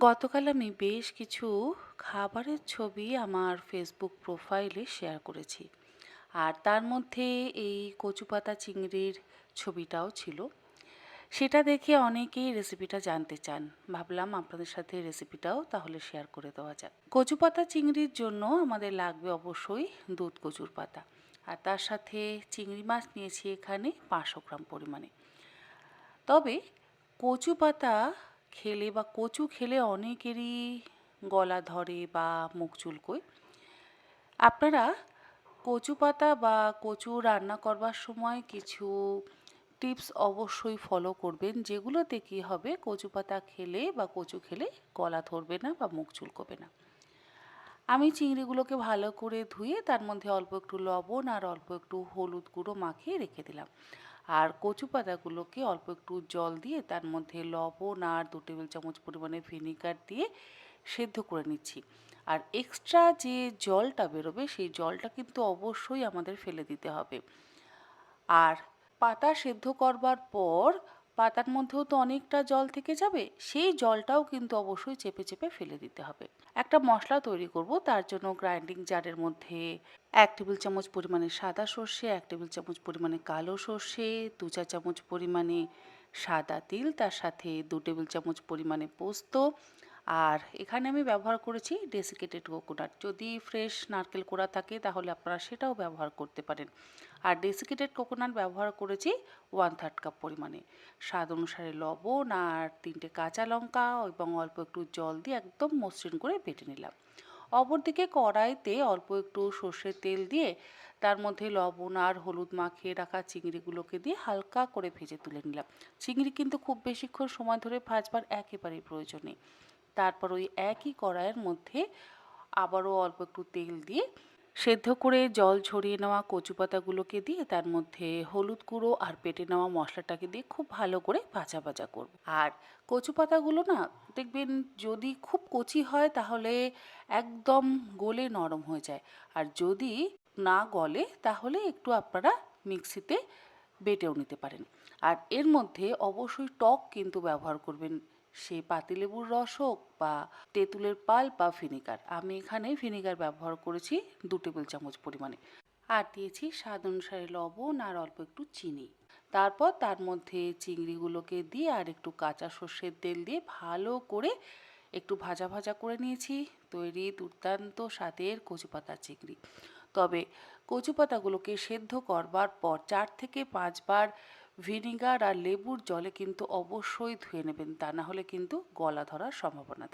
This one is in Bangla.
গতকাল আমি বেশ কিছু খাবারের ছবি আমার ফেসবুক প্রোফাইলে শেয়ার করেছি। আর তার মধ্যে এই কচুপাতা চিংড়ির ছবিটাও ছিল। সেটা দেখে অনেকেই রেসিপিটা জানতে চান। ভাবলাম আপনাদের সাথে রেসিপিটাও তাহলে শেয়ার করে দেওয়া যাক। কচুপাতা চিংড়ির জন্য আমাদের লাগবে অবশ্যই দুধ কচুর পাতা। আর তার সাথে চিংড়ি মাছ নিয়েছি এখানে 500 গ্রাম পরিমাণে। তবে কচু পাতা খেলে বা কচু খেলে অনেকেরই গলা ধরে বা মুখ চুলকোয়। আপনারা কচু পাতা বা কচু রান্না করবার সময় কিছু টিপস অবশ্যই ফলো করবেন, যেগুলোতে কী হবে, কচু পাতা খেলে বা কচু খেলে গলা ধরবে না বা মুখ চুলকোবে না। আমি চিংড়িগুলোকে ভালো করে ধুয়ে তার মধ্যে অল্প একটু লবণ আর অল্প একটু হলুদ গুঁড়ো মাখিয়ে রেখে দিলাম। আর কচু পাতাগুলোকে অল্প একটু জল দিয়ে তার মধ্যে লবণ আর 2 টেবিল চামচ পরিমাণে ভিনিগার দিয়ে সেদ্ধ করে নিচ্ছি। আর এক্সট্রা যে জলটা বেরোবে সেই জলটা কিন্তু অবশ্যই আমাদের ফেলে দিতে হবে। আর পাতা সেদ্ধ করবার পর পাতার মধ্যেও তো অনেকটা জল থেকে যাবে, সেই জলটাও কিন্তু অবশ্যই চেপে চেপে ফেলে দিতে হবে। একটা মশলা তৈরি করব, তার জন্য গ্রাইন্ডিং জারের মধ্যে 1 টেবিল চামচ পরিমাণে সাদা সর্ষে, 1 টেবিল চামচ পরিমাণে কালো সর্ষে, 2 চা চামচ পরিমাণে সাদা তিল, তার সাথে 2 টেবিল চামচ পরিমাণে পোস্ত। আর এখানে আমি ব্যবহার করেছি ডেসিকেটেড কোকোনাট। যদি ফ্রেশ নারকেল কোড়া থাকে তাহলে আপনারা সেটাও ব্যবহার করতে পারেন। আর ডেসিকেটেড কোকোনাট ব্যবহার করেছি 1/3 কাপ পরিমাণে। স্বাদ অনুসারে লবণ আর 3টে কাঁচা লঙ্কা এবং অল্প একটু জল দিয়ে একদম মসৃণ করে বেটে নিলাম। অপরদিকে কড়াইতে অল্প একটু সর্ষের তেল দিয়ে তার মধ্যে লবণ আর হলুদ মাখিয়ে রাখা চিংড়িগুলোকে দিয়ে হালকা করে ভেজে তুলে নিলাম। চিংড়ি কিন্তু খুব বেশিক্ষণ সময় ধরে ভাজবার একেবারেই প্রয়োজন নেই। তারপর ওই একই কড়াইয়ের মধ্যে আবারও অল্প একটু তেল দিয়ে সেদ্ধ করে জল ঝরিয়ে নেওয়া কচু পাতাগুলোকে দিয়ে তার মধ্যে হলুদ গুঁড়ো আর বেটে নেওয়া মশলাটাকে দিয়ে খুব ভালো করে ভাজা ভাজা করব। আর কচু পাতাগুলো না, দেখবেন যদি খুব কচি হয় তাহলে একদম গলে নরম হয়ে যায়। আর যদি না গলে তাহলে একটু আপনারা মিক্সিতে বেটেও নিতে পারেন। আর এর মধ্যে অবশ্যই টক কিন্তু ব্যবহার করবেন, সে পাতিলেবুর রস হোক বা তেঁতুলের পাল্প বা ভিনিগার। আমি এখানে ভিনিগার ব্যবহার করেছি 2 টেবিল চামচ পরিমাণে। আর দিয়েছি স্বাদ অনুসারে লবণ আর অল্প একটু চিনি। তারপর তার মধ্যে চিংড়িগুলোকে দিয়ে আর একটু কাঁচা সর্ষের তেল দিয়ে ভালো করে একটু ভাজা ভাজা করে নিয়েছি। তৈরি দুর্দান্ত স্বাদের কচু পাতা চিংড়ি। তবে কচু পাতাগুলোকে সেদ্ধ করবার পর 4 থেকে 5 বার ভিনিগার আর লেবুর জলে কিন্তু অবশ্যই ধুয়ে নেবেন, তা না হলে কিন্তু গলা ধরার সম্ভাবনা থাকে।